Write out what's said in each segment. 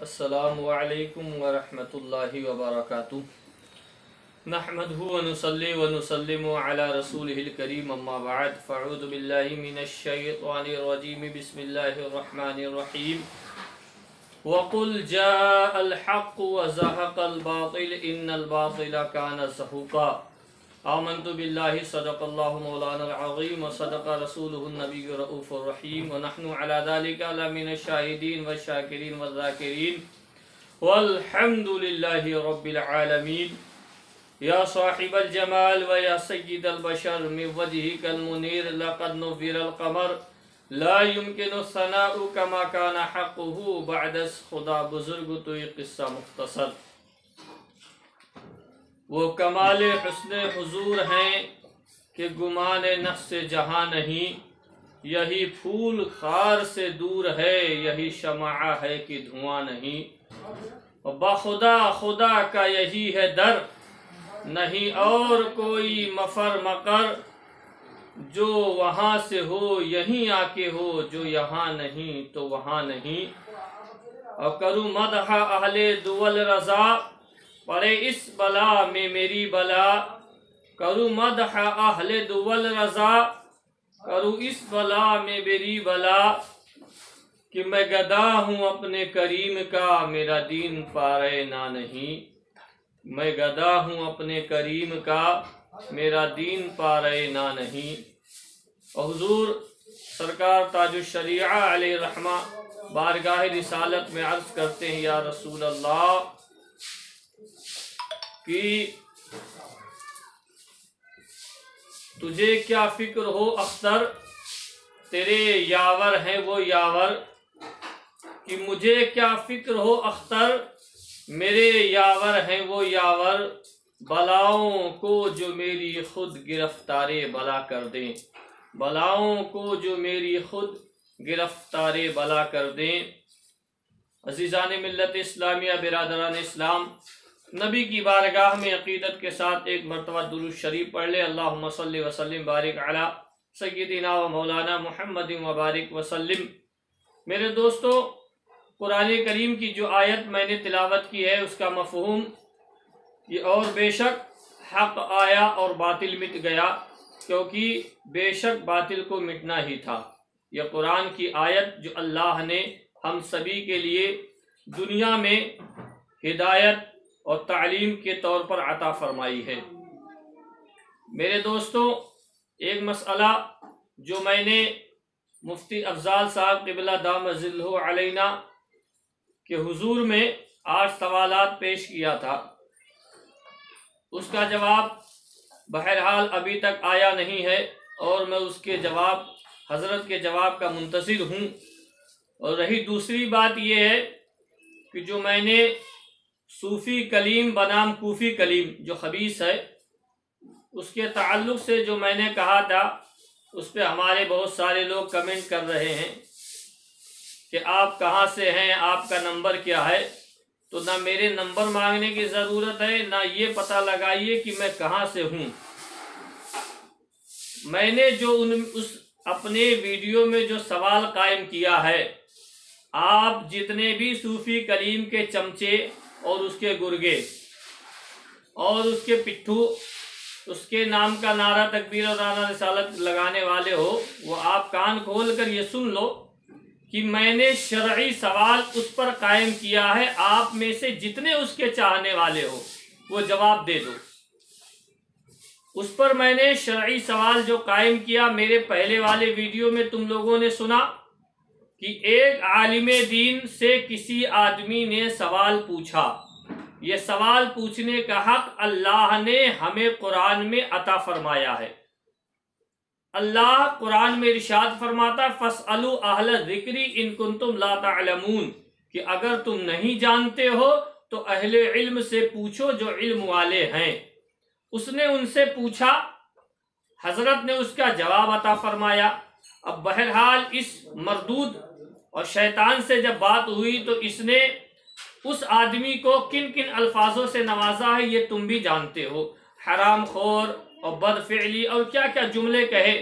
السلام علیکم ورحمۃ اللہ وبرکاتہ نحمده ونصلي ونسلم على رسوله الكريم اما بعد فاعوذ باللہ من الشیطان الرجیم بسم اللہ الرحمن الرحیم وقل جاء الحق وزهق الباطل ان الباطل كان زهوقا آمنت باللہ صدق اللہ مولانا العظیم وصدق رسولہ النبی الرؤوف الرحیم ونحن على ذلك لمن الشاہدین والشاکرین والذاکرین والحمد للہ رب العالمین یا صاحب الجمال ویا سید البشر من وجهك المنیر لقد نور القمر لا يمكن الثناء كما كان حقه بعد خدا بزرگ تو یہ قصہ مختصر وہ کمال حسن حضور ہیں کہ گمان نفس جہاں نہیں، یہی پھول خار سے دور ہے، یہی شمع ہے کہ دھواں نہیں، بخدا خدا کا یہی ہے در، نہیں اور کوئی مفر مقر، جو وہاں سے ہو یہیں آ کے ہو، جو یہاں نہیں تو وہاں نہیں، اور کروں مدح اہل دول رضا، پڑے اس بلا میں میری بلا، کروں مدح اہل دول رضا، کروں اس بلا میں میری بلا، کہ میں گدا ہوں اپنے کریم کا، میرا دین پارے نہ نہیں، میں گدا ہوں اپنے کریم کا، میرا دین پارے نہ نہیں۔ اور حضور سرکار تاج الشریعہ علیہ الرحمہ بارگاہ رسالت میں عرض کرتے ہیں، یا رسول اللہ کہ تجھے کیا فکر ہو اختر، تیرے یاور ہیں وہ یاور، کہ مجھے کیا فکر ہو اختر، میرے یاور ہیں وہ یاور، بلاؤں کو جو میری خود گرفتار بلا کر دیں، بلاؤں کو جو میری خود گرفتار بلا کر دیں۔ عزیزان ملت اسلامیہ، برادران اسلام، نبی کی بارگاہ میں عقیدت کے ساتھ ایک مرتبہ درود شریف پڑھ لے، اللہم صلی وسلم بارک علی سیدنا و مولانا محمد وبارک وسلم۔ میرے دوستو، قرآن کریم کی جو آیت میں نے تلاوت کی ہے اس کا مفہوم یہ، اور بے شک حق آیا اور باطل مٹ گیا، کیونکہ بے شک باطل کو مٹنا ہی تھا۔ یہ قرآن کی آیت جو اللہ نے ہم سبھی کے لیے دنیا میں ہدایت اور تعلیم کے طور پر عطا فرمائی ہے۔ میرے دوستو، ایک مسئلہ جو میں نے مفتی افضال صاحب قبلہ دامت ظلہ علینا کے حضور میں 8 سوالات پیش کیا تھا، اس کا جواب بہرحال ابھی تک آیا نہیں ہے، اور میں اس کے جواب، حضرت کے جواب کا منتظر ہوں۔ اور رہی دوسری بات یہ ہے کہ جو میں نے صوفی کلیم بنام کوفی کلیم جو خبیث ہے، اس کے تعلق سے جو میں نے کہا تھا، اس پہ ہمارے بہت سارے لوگ کمنٹ کر رہے ہیں کہ آپ کہاں سے ہیں، آپ کا نمبر کیا ہے۔ تو نہ میرے نمبر مانگنے کی ضرورت ہے، نہ یہ پتہ لگائیے کہ میں کہاں سے ہوں۔ میں نے جو اس اپنے ویڈیو میں جو سوال قائم کیا ہے، آپ جتنے بھی صوفی کلیم کے چمچے اور اس کے گرگے اور اس کے پٹھو، اس کے نام کا نعرہ تکبیر اور نعرہ رسالت لگانے والے ہو، وہ آپ کان کھول کر یہ سن لو کہ میں نے شرعی سوال اس پر قائم کیا ہے، آپ میں سے جتنے اس کے چاہنے والے ہو وہ جواب دے دو۔ اس پر میں نے شرعی سوال جو قائم کیا، میرے پہلے والے ویڈیو میں تم لوگوں نے سنا کہ ایک عالم دین سے کسی آدمی نے سوال پوچھا۔ یہ سوال پوچھنے کا حق اللہ نے ہمیں قرآن میں عطا فرمایا ہے۔ اللہ قرآن میں ارشاد فرماتا، فَاسْأَلُوا أَهْلَ الذِّكْرِ إِن كُنتُمْ لَا تَعْلَمُونَ، کہ اگر تم نہیں جانتے ہو تو اہل علم سے پوچھو جو علم والے ہیں۔ اس نے ان سے پوچھا، حضرت نے اس کا جواب عطا فرمایا۔ اب بہرحال اس مردود اور شیطان سے جب بات ہوئی تو اس نے اس آدمی کو کن کن الفاظوں سے نوازا ہے یہ تم بھی جانتے ہو، حرام خور اور بد فعلی اور کیا کیا جملے کہے۔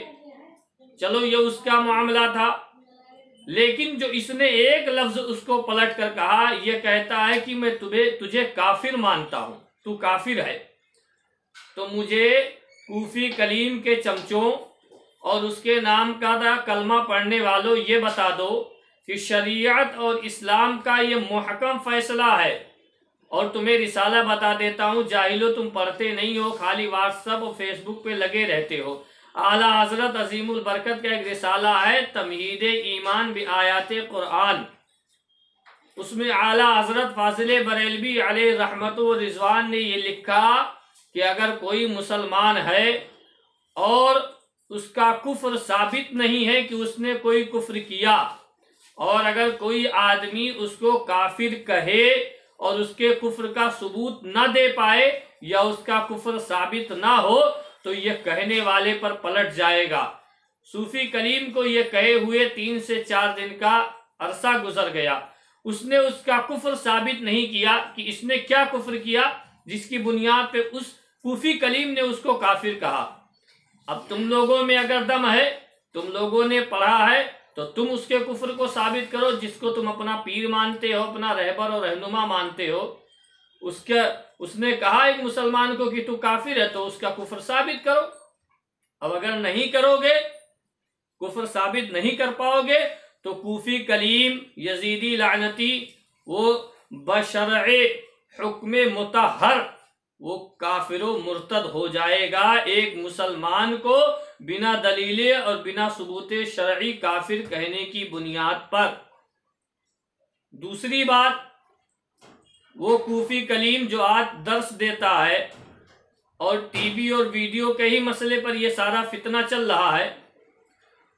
چلو یہ اس کا معاملہ تھا۔ لیکن جو اس نے ایک لفظ اس کو پلٹ کر کہا، یہ کہتا ہے کہ میں تجھے کافر مانتا ہوں، تو کافر ہے، تو مجھے کوفی کلیم کے چمچوں اور اس کے نام کا کلمہ پڑھنے والوں یہ بتا دو کہ شریعت اور اسلام کا یہ محکم فیصلہ ہے۔ اور تمہیں رسالہ بتا دیتا ہوں، جاہلو تم پڑھتے نہیں ہو، خالی واٹس ایپ اور فیس بک پہ لگے رہتے ہو۔ اعلیٰ حضرت عظیم البرکت کا ایک رسالہ ہے تمہید ایمان بآیات قرآن، اس میں اعلیٰ حضرت فاضل بریلوی علیہ رحمت و رضوان نے یہ لکھا کہ اگر کوئی مسلمان ہے اور اس کا کفر ثابت نہیں ہے کہ اس نے کوئی کفر کیا، اور اگر کوئی آدمی اس کو کافر کہے اور اس کے کفر کا ثبوت نہ دے پائے یا اس کا کفر ثابت نہ ہو، تو یہ کہنے والے پر پلٹ جائے گا۔ صوفی کلیم کو یہ کہے ہوئے 3 سے 4 دن کا عرصہ گزر گیا، اس نے اس کا کفر ثابت نہیں کیا کہ اس نے کیا کفر کیا جس کی بنیاد پہ اس صوفی کلیم نے اس کو کافر کہا۔ اب تم لوگوں میں اگر دم ہے، تم لوگوں نے پڑھا ہے، تو تم اس کے کفر کو ثابت کرو جس کو تم اپنا پیر مانتے ہو، اپنا رہبر اور رہنما مانتے ہو۔ اس نے کہا ایک مسلمان کو کہ تو کافر ہے، تو اس کا کفر ثابت کرو۔ اب اگر نہیں کرو گے، کفر ثابت نہیں کر پاؤ گے، تو کوفی کلیم یزیدی لعنتی وہ بشرع حکم مطہر وہ کافر و مرتد ہو جائے گا، ایک مسلمان کو بنا دلیل اور بنا ثبوت شرعی کافر کہنے کی بنیاد پر۔ دوسری بات، وہ کوفی کلیم جو آج درس دیتا ہے اور ٹی وی اور ویڈیو کے ہی مسئلے پر یہ سارا فتنہ چل رہا ہے،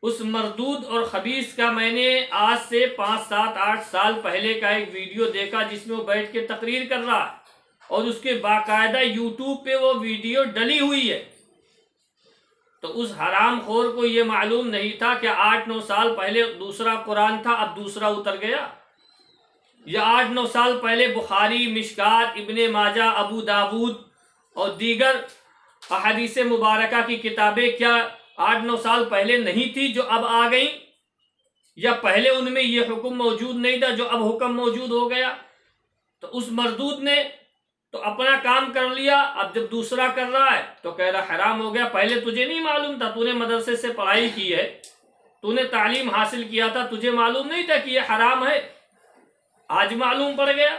اس مردود اور خبیث کا میں نے آج سے 5 7 8 سال پہلے کا ایک ویڈیو دیکھا جس میں وہ بیٹھ کے تقریر کر رہا ہے، اور اس کے باقاعدہ یوٹیوب پہ وہ ویڈیو ڈلی ہوئی ہے۔ تو اس حرام خور کو یہ معلوم نہیں تھا کہ 8 9 سال پہلے دوسرا قرآن تھا، اب دوسرا اتر گیا، یا 8 9 سال پہلے بخاری، مشکات، ابن ماجہ، ابو داود اور دیگر احادیث مبارکہ کی کتابیں کیا 8 9 سال پہلے نہیں تھی جو اب آ گئیں، یا پہلے ان میں یہ حکم موجود نہیں تھا جو اب حکم موجود ہو گیا؟ تو اس مردود نے تو اپنا کام کر لیا، اب جب دوسرا کر رہا ہے تو کہہ رہا حرام ہو گیا۔ پہلے تجھے نہیں معلوم تھا، تو نے مدرسے سے پڑھائی کی ہے، تو نے تعلیم حاصل کیا تھا، تجھے معلوم نہیں تھا کہ یہ حرام ہے، آج معلوم پڑ گیا۔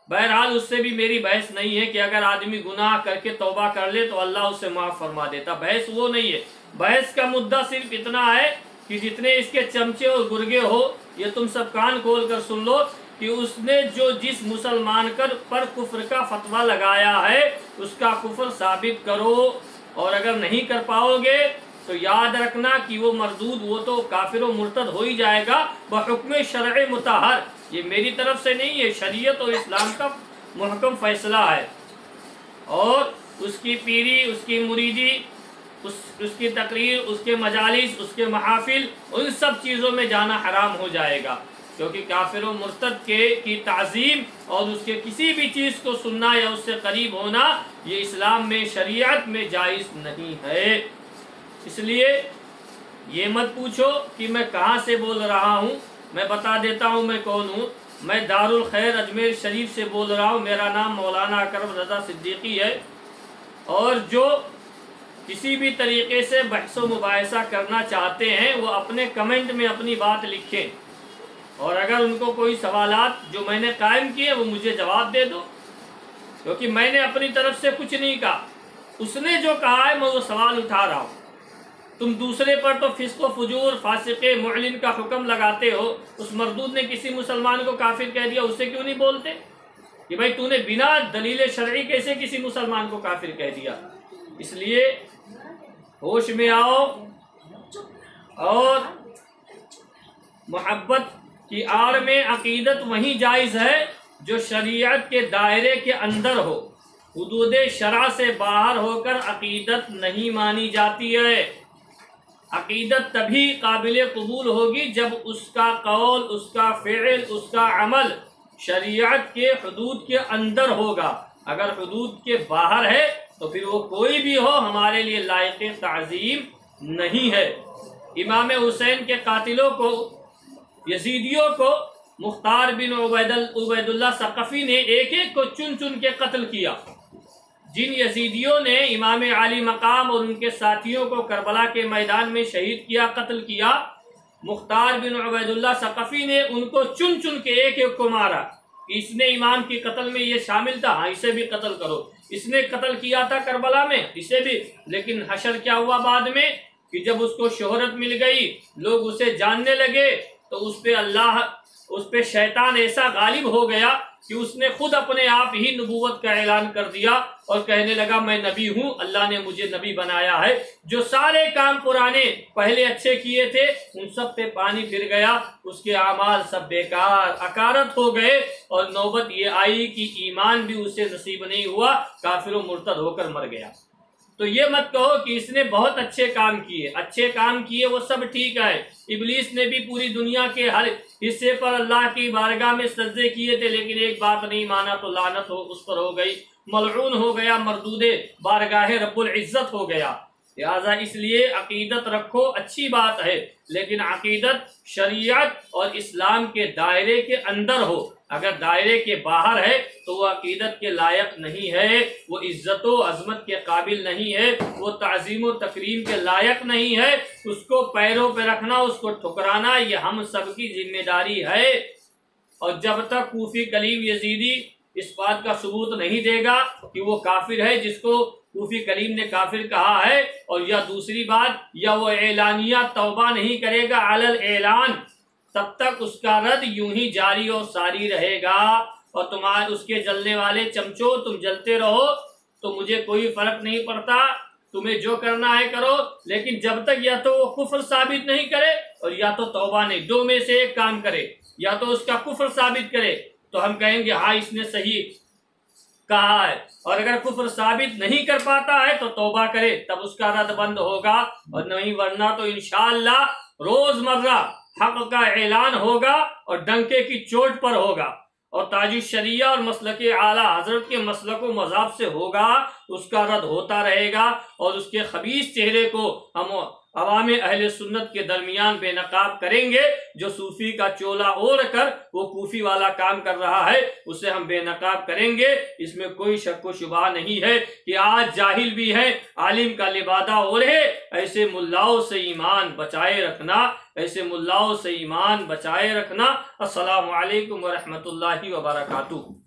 بہرحال اس سے بھی میری بحث نہیں ہے کہ اگر آدمی گناہ کر کے توبہ کر لے تو اللہ اسے معاف فرما دیتا، بحث وہ نہیں ہے۔ بحث کا مدعا صرف اتنا ہے کہ جتنے اس کے چمچے اور گرگے ہو، یہ تم سب کان کھول کر سن لو کہ اس نے جس مسلمان پر کفر کا فتویٰ لگایا ہے اس کا کفر ثابت کرو، اور اگر نہیں کر پاؤ گے تو یاد رکھنا کہ وہ مردود، وہ تو کافر و مرتد ہو ہی جائے گا بحکم شرع مطہر۔ یہ میری طرف سے نہیں ہے، شریعت اور اسلام کا محکم فیصلہ ہے، اور اس کی پیری، اس کی مریدی، اس کی تقریر، اس کے مجالس، اس کے محافل، ان سب چیزوں میں جانا حرام ہو جائے گا، کیونکہ کافر و مرتد کی تعظیم اور اس کے کسی بھی چیز کو سننا یا اس سے قریب ہونا یہ اسلام میں، شریعت میں جائز نہیں ہے۔ اس لیے یہ مت پوچھو کہ میں کہاں سے بول رہا ہوں، میں بتا دیتا ہوں میں کون ہوں۔ میں دارالخیر اجمیر شریف سے بول رہا ہوں، میرا نام مولانا اکرم رضا صدیقی ہے، اور جو کسی بھی طریقے سے بحث و مباحثہ کرنا چاہتے ہیں وہ اپنے کمنٹ میں اپنی بات لکھیں، اور اگر ان کو کوئی سوالات جو میں نے قائم کیے وہ مجھے جواب دے دو، کیونکہ میں نے اپنی طرف سے کچھ نہیں کہا، اس نے جو کہا ہے میں وہ سوال اٹھا رہا ہوں۔ تم دوسرے پر تو فسق و فجور، فاسق، معلن کا حکم لگاتے ہو، اس مردود نے کسی مسلمان کو کافر کہہ دیا، اس سے کیوں نہیں بولتے کہ بھائی تو نے بنا دلیل شرعی کیسے کسی مسلمان کو کافر کہہ دیا؟ اس لیے ہوش میں آؤ، اور محبت کی آڑ میں عقیدت وہیں جائز ہے جو شریعت کے دائرے کے اندر ہو، حدود شرع سے باہر ہو کر عقیدت نہیں مانی جاتی ہے۔ عقیدت تبھی قابل قبول ہوگی جب اس کا قول، اس کا فعل، اس کا عمل شریعت کے حدود کے اندر ہوگا۔ اگر حدود کے باہر ہے تو پھر وہ کوئی بھی ہو ہمارے لیے لائق تعظیم نہیں ہے۔ امام حسین کے قاتلوں کو یزیدیوں کو مختار بن عبید اللہ ثقفی نے ایک ایک کو چن چن کے قتل کیا۔ جن یزیدیوں نے امام عالی مقام اور ان کے ساتھیوں کو کربلا کے میدان میں شہید کیا، قتل کیا، مختار بن عبید اللہ ثقفی نے ان کو چن چن کے ایک ایک کو مارا۔ اس نے امام کی قتل میں یہ شامل تھا، ہاں اسے بھی قتل کرو، اس نے قتل کیا تھا کربلا میں، اسے بھی۔ لیکن حشر کیا ہوا بعد میں کہ جب اس کو شہرت مل گئی، لوگ اسے جاننے لگے، تو اس پہ شیطان ایسا غالب ہو گیا کہ اس نے خود اپنے آپ ہی نبوت کا اعلان کر دیا اور کہنے لگا میں نبی ہوں، اللہ نے مجھے نبی بنایا ہے۔ جو سارے کام پرانے پہلے اچھے کیے تھے ان سب پہ پانی پھر گیا، اس کے اعمال سب بیکار اکارت ہو گئے، اور نوبت یہ آئی کہ ایمان بھی اسے نصیب نہیں ہوا، کافر و مرتد ہو کر مر گیا۔ تو یہ مت کہو کہ اس نے بہت اچھے کام کیے وہ سب ٹھیک ہے۔ ابلیس نے بھی پوری دنیا کے ہر حصے پر اللہ کی بارگاہ میں سجدے کیے تھے، لیکن ایک بات نہیں مانا تو لعنت اس پر ہو گئی، ملعون ہو گیا، مردود بارگاہ رب العزت ہو گیا۔ لہٰذا اس لیے عقیدت رکھو، اچھی بات ہے، لیکن عقیدت شریعت اور اسلام کے دائرے کے اندر ہو۔ اگر دائرے کے باہر ہے تو وہ عقیدت کے لائق نہیں ہے، وہ عزت و عظمت کے قابل نہیں ہے، وہ تعظیم و تکریم کے لائق نہیں ہے۔ اس کو پیروں پہ رکھنا، اس کو ٹھکرانا، یہ ہم سب کی ذمہ داری ہے۔ اور جب تک کوفی کلیم یزیدی اس بات کا ثبوت نہیں دے گا کہ وہ کافر ہے جس کو کوفی کلیم نے کافر کہا ہے، اور یا دوسری بات، یا وہ اعلانیہ توبہ نہیں کرے گا علی الاعلان، تب تک اس کا رد یوں ہی جاری اور ساری رہے گا۔ اور تمہارے اس کے جلنے والے چمچوں، تم جلتے رہو تو مجھے کوئی فرق نہیں پڑتا، تمہیں جو کرنا ہے کرو، لیکن جب تک یا تو وہ کفر ثابت نہیں کرے اور یا تو توبہ نہیں، دو میں سے ایک کام کرے، یا تو اس کا کفر ثابت کرے تو ہم کہیں گے ہاں اس نے صحیح کہا ہے، اور اگر کفر ثابت نہیں کر پاتا ہے تو توبہ کرے، تب اس کا رد بند ہوگا، اور نہیں ورنہ تو انشاءاللہ روزمرہ حق کا اعلان ہوگا اور ڈنکے کی چوٹ پر ہوگا، اور تاج الشریعہ اور مسلک اعلیٰ حضرت کے مسلک و مذہب سے ہوگا، اس کا رد ہوتا رہے گا، اور اس کے خبیث چہرے کو ہم عوام اہل سنت کے درمیان بے نقاب کریں گے۔ جو صوفی کا چولا اوڑھ کر وہ کوفی والا کام کر رہا ہے اسے ہم بے نقاب کریں گے۔ اس میں کوئی شک و شبہ نہیں ہے کہ آج جاہل بھی ہے، عالم کا لبادہ اوڑھے، ایسے ملاؤں سے ایمان بچائے رکھنا، ایسے ملاؤں سے ایمان بچائے رکھنا۔ السلام علیکم ورحمۃ اللہ وبرکاتہ۔